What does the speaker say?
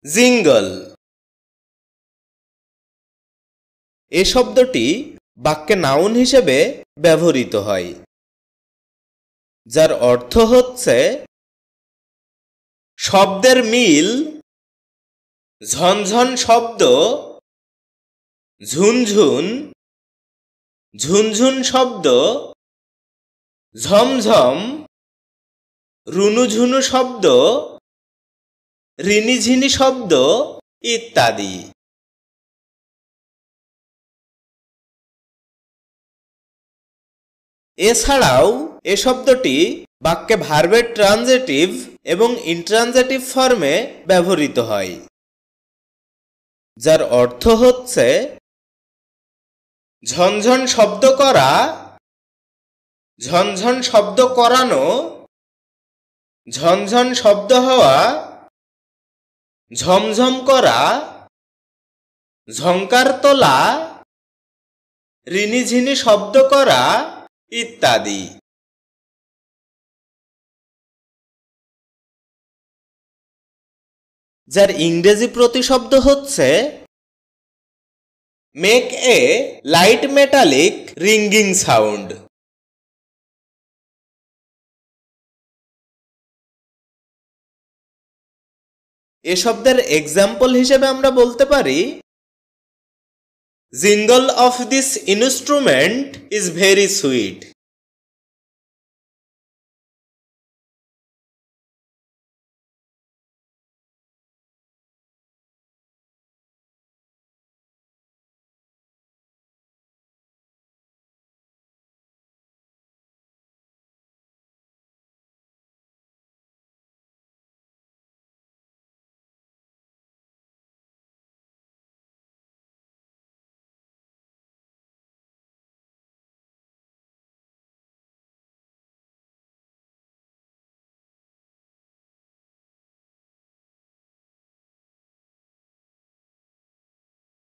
Jingle. এ শব্দটি বাক্যে noun হিসেবে ব্যবহৃত হয়, যার অর্থ হচ্ছে শব্দের মিল, ঝনঝন শব্দ, ঝুনঝুন, ঝুনঝুন শব্দ, ঝমঝম, রুনুঝুনু শব্দ, রিনিঝিনি শব্দ ইত্যাদি। এছাড়াও এ শব্দটি বাক্যে ভার্বের ট্রানজিটিভ এবং ইনট্রানজিটিভ ফর্মে ব্যবহৃত হয়, যার অর্থ হচ্ছে ঝনঝন শব্দ করা, ঝনঝন শব্দ করানো, ঝনঝন শব্দ হওয়া, ঝমঝম করা, ঝংকার তোলা, রিনিঝিনি শব্দ করা ইত্যাদি। যার ইংরেজি প্রতিশব্দ হচ্ছে make a light metallic ringing sound. এ শব্দের এক্সাম্পল হিসেবে আমরা বলতে পারি jingle of this instrument is very sweet.